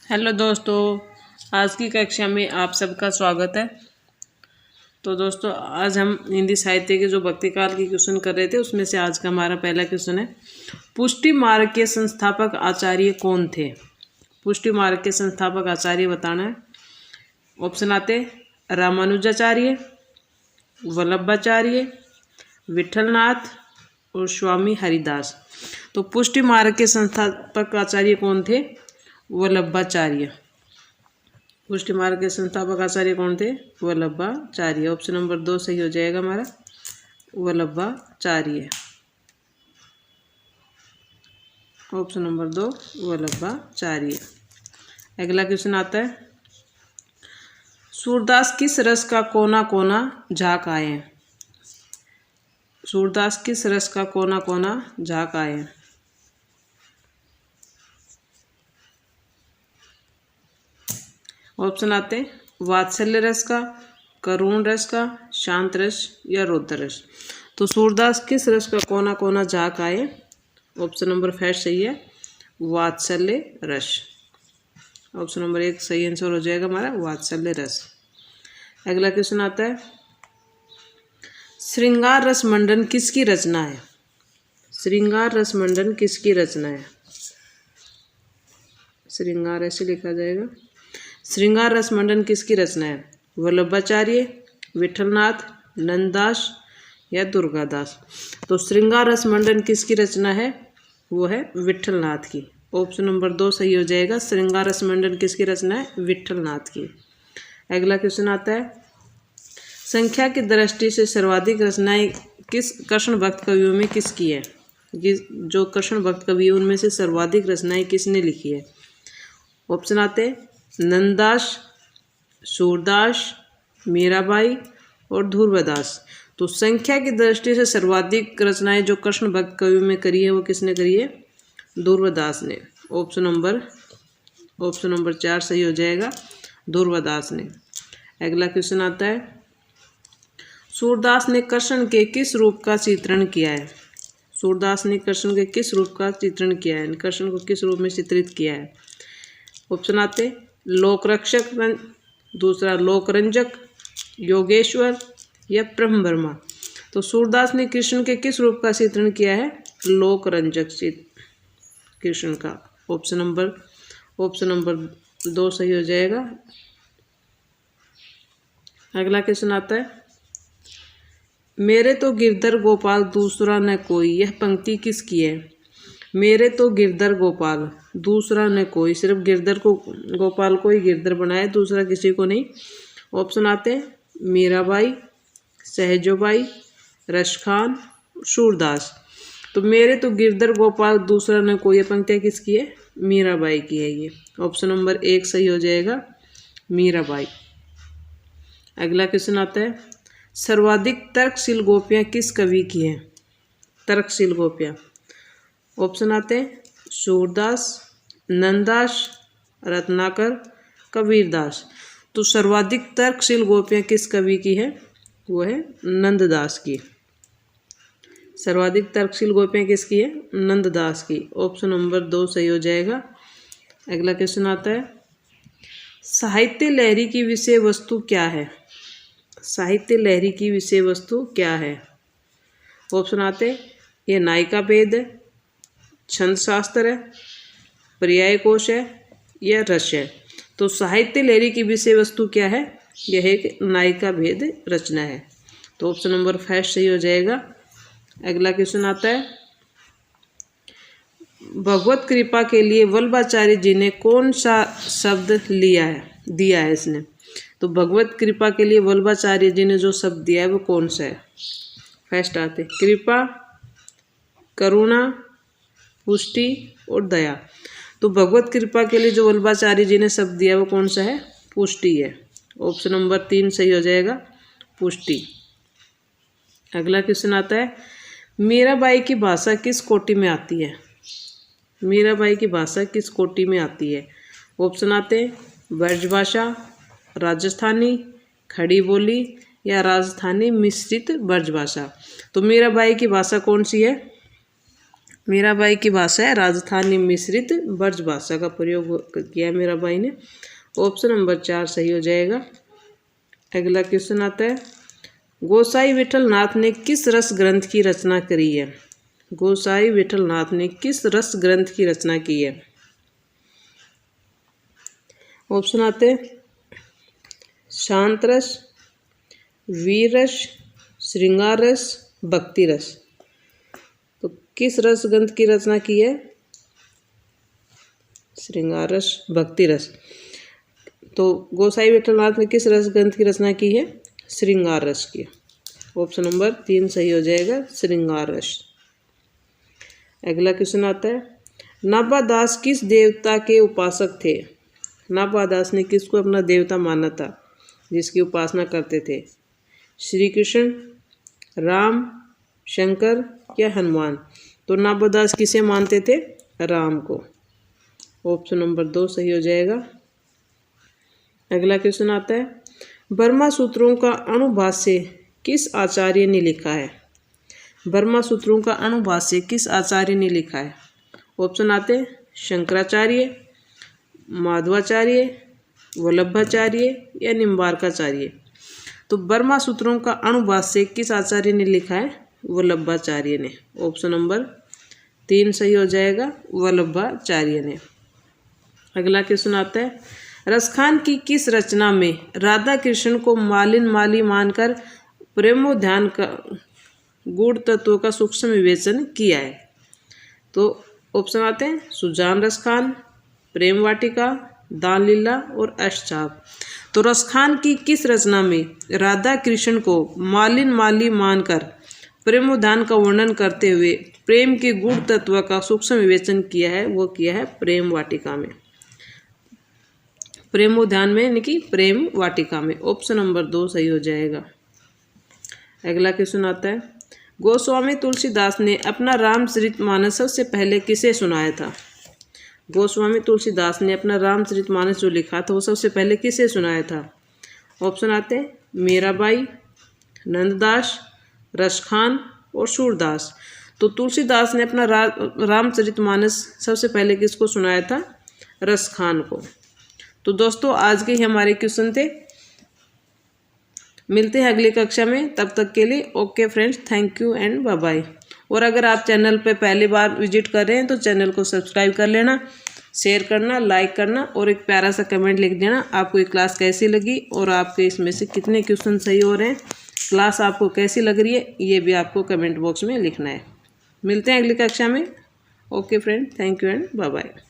Hello दोस्तों, आज की कक्षा में आप सबका स्वागत है। तो दोस्तों, आज हम हिंदी साहित्य के जो भक्ति काल की क्वेश्चन कर रहे थे, उसमें से आज का हमारा पहला क्वेश्चन है, पुष्टि मार्ग के संस्थापक आचार्य कौन थे। पुष्टि मार्ग के संस्थापक आचार्य बताना है। ऑप्शन आते रामानुजाचार्य, वल्लभाचार्य, विठलनाथ और स्वामी हरिदास। तो पुष्टि मार्ग के संस्थापक आचार्य कौन थे? वल्लभाचार्य। पुष्टि मार्ग के संस्थापक आचार्य कौन थे? वल्लभाचार्य। ऑप्शन नंबर 2 सही हो जाएगा हमारा, वल्लभाचार्य। Option number 2 Vallabhacharya. अगला क्वेश्चन आता है, सूरदास किस रस का कोना कोना झाँक आए। सूरदास किस रस का कोना कोना झाँक आए। ऑप्शन आते हैं वात्सल्य रस का, करुण रस का, शांत रस या रौद्र रस। तो सूरदास किस रस का कोना कोना झाँक आए। ऑप्शन नंबर 5 सही है, वात्सल्य रस। ऑप्शन नंबर 1 सही आंसर हो जाएगा हमारा, वात्सल्य रस। अगला क्वेश्चन आता है, श्रृंगार रस मंडन किसकी रचना है। श्रृंगार रस मंडन किसकी रचना है। श्रृंगार ऐसे लिखा जाएगा। श्रृंगार रस मंडन किसकी रचना है। वल्लभाचार्य, विठलनाथ, नंददास या दुर्गादास। तो श्रृंगार रस मंडन किसकी रचना है, वो है विठलनाथ की। ऑप्शन नंबर 2 सही हो जाएगा, श्रृंगार रस मंडन किसकी रचना है, विठलनाथ की। अगला क्वेश्चन आता है, संख्या की दृष्टि से सर्वाधिक रचनाएं किस कृष्ण भक्त कवियों में किसकी है। जो कृष्ण भक्त कवि है उनमें से सर्वाधिक रचनाएं किसने लिखी है। ऑप्शन आते हैं नंददास, सूरदास, मीराबाई और ध्रुवदास। तो संख्या की दृष्टि से सर्वाधिक रचनाएं जो कृष्ण भक्त कवि में करी है वो किसने करी है, ध्रुवदास ने। ऑप्शन नंबर 4 सही हो जाएगा, ध्रुवदास ने। अगला क्वेश्चन आता है, सूरदास ने कृष्ण के किस रूप का चित्रण किया है। सूरदास ने कृष्ण के किस रूप का चित्रण किया है, कृष्ण को किस रूप में चित्रित किया है। ऑप्शन आते लोकरक्षक, दूसरा लोकरंजक, योगेश्वर या ब्रह्म वर्मा। तो सूरदास ने कृष्ण के किस रूप का चित्रण किया है, लोकरंजक कृष्ण का। ऑप्शन नंबर 2 सही हो जाएगा। अगला क्वेश्चन आता है, मेरे तो गिरधर गोपाल दूसरा न कोई, यह पंक्ति किसकी है। मेरे तो गिरधर गोपाल दूसरा न कोई, सिर्फ गिरधर को गोपाल को ही गिरधर बनाए, दूसरा किसी को नहीं। ऑप्शन आते हैं मीराबाई, सहजोबाई, रसखान, सूरदास। तो मेरे तो गिरधर गोपाल दूसरा न कोई, ये पंक्तियाँ किसकी है, मीराबाई की है ये। ऑप्शन नंबर 1 सही हो जाएगा, मीराबाई। अगला क्वेश्चन आता है, सर्वाधिक तर्कशील गोपियाँ किस कवि की हैं। तर्कशील गोपियाँ। ऑप्शन आते हैं सूरदास, नंददास, रत्नाकर, कबीरदास। तो सर्वाधिक तर्कशील गोपियाँ किस कवि की है, वो है नंददास की। सर्वाधिक तर्कशील गोपियाँ किसकी है, नंददास की। ऑप्शन नंबर 2 सही हो जाएगा। अगला क्वेश्चन आता है, साहित्य लहरी की विषय वस्तु क्या है। साहित्य लहरी की विषय वस्तु क्या है। ऑप्शन आते हैं ये नायिका भेद है, छंद शास्त्र है, पर्याय कोश है या रस है। तो साहित्य लहरी की विषय वस्तु क्या है, यह एक नायिका भेद रचना है। तो ऑप्शन नंबर 5 सही हो जाएगा। अगला क्वेश्चन आता है, भगवत कृपा के लिए वल्लभाचार्य जी ने कौन सा शब्द दिया है इसने। तो भगवत कृपा के लिए वल्लभाचार्य जी ने जो शब्द दिया है वो कौन सा है। फर्स्ट आते कृपा, करुणा, पुष्टि और दया। तो भगवत कृपा के लिए जो वल्लभाचार्य जी ने शब्द दिया वो कौन सा है, पुष्टि है। ऑप्शन नंबर 3 सही हो जाएगा, पुष्टि। अगला क्वेश्चन आता है, मीराबाई की भाषा किस कोटि में आती है। मीराबाई की भाषा किस कोटि में आती है। ऑप्शन आते हैं ब्रजभाषा, राजस्थानी, खड़ी बोली या राजस्थानी मिश्रित ब्रजभाषा। तो मीराबाई की भाषा कौन सी है, मीराबाई की भाषा है राजस्थानी मिश्रित ब्रज भाषा का प्रयोग किया मीराबाई ने। ऑप्शन नंबर 4 सही हो जाएगा। अगला क्वेश्चन आता है, गोसाई विठलनाथ ने किस रस ग्रंथ की रचना करी है? गोसाई विठलनाथ ने किस रस ग्रंथ की रचना की है? ऑप्शन आते हैं, शांत रस, वीर रस, श्रृंगार रस, भक्ति रस। तो किस रस ग्रंथ की रचना की है? श्रृंगार रस, भक्ति रस। तो गोसाई विठलनाथ ने किस रस ग्रंथ की रचना की है? श्रृंगार रस की। ऑप्शन नंबर 3 सही हो जाएगा, श्रृंगार रस। अगला क्वेश्चन आता है, नाभादास किस देवता के उपासक थे? नाभादास ने किसको अपना देवता माना था, जिसकी उपासना करते थे? श्री कृष्ण, राम, शंकर या हनुमान? तो नाभादास किसे मानते थे? राम को। ऑप्शन नंबर 2 सही हो जाएगा। अगला क्वेश्चन आता है, ब्रह्मा सूत्रों का अनुभाष्य किस आचार्य ने लिखा है? ब्रह्मा सूत्रों का अनुभाष्य किस आचार्य ने लिखा है? ऑप्शन आते हैं, शंकराचार्य, माधवाचार्य, वल्लभाचार्य या निम्बार्काचार्य? तो ब्रह्मा सूत्रों का अनुभाष्य किस आचार्य ने लिखा है? वल्लभाचार्य ने। ऑप्शन नंबर 3 सही हो जाएगा, वल्लभाचार्य ने। अगला क्वेश्चन आता है, रसखान की किस रचना में राधा कृष्ण को मालिन माली मानकर प्रेमोद्यान का गूढ़ तत्वों का सूक्ष्म विवेचन किया है? तो ऑप्शन आते हैं, सुजान रसखान, प्रेम वाटिका, दान लीला और अष्टचाप। तो रसखान की किस रचना में राधा कृष्ण को मालिन माली मानकर प्रेमोद्यान का वर्णन करते हुए प्रेम के गूढ़ तत्व का सूक्ष्म विवेचन किया है? वो किया है प्रेम वाटिका में। प्रेमोद्यान में यानी कि प्रेम वाटिका में। ऑप्शन नंबर 2 सही हो जाएगा। अगला क्वेश्चन आता है, गोस्वामी तुलसीदास ने अपना रामचरितमानस सबसे पहले किसे सुनाया था? गोस्वामी तुलसीदास ने अपना रामचरितमानस जो लिखा था वो सबसे पहले किसे सुनाया था? ऑप्शन आते हैं, मीराबाई, नंददास, रसखान और सूरदास। तो तुलसीदास ने अपना रामचरितमानस सबसे पहले किसको सुनाया था? रसखान को। तो दोस्तों आज के ही हमारे क्वेश्चन थे। मिलते हैं अगली कक्षा में, तब तक के लिए okay friends, thank you and bye bye. और अगर आप चैनल पे पहली बार विजिट कर रहे हैं तो चैनल को सब्सक्राइब कर लेना, शेयर करना, लाइक करना और एक प्यारा सा कमेंट लिख देना आपको ये क्लास कैसी लगी और आपके इसमें से कितने क्वेश्चन सही हो रहे हैं, क्लास आपको कैसी लग रही है, ये भी आपको कमेंट बॉक्स में लिखना है। मिलते हैं अगली कक्षा में। Okay friend, thank you and bye bye.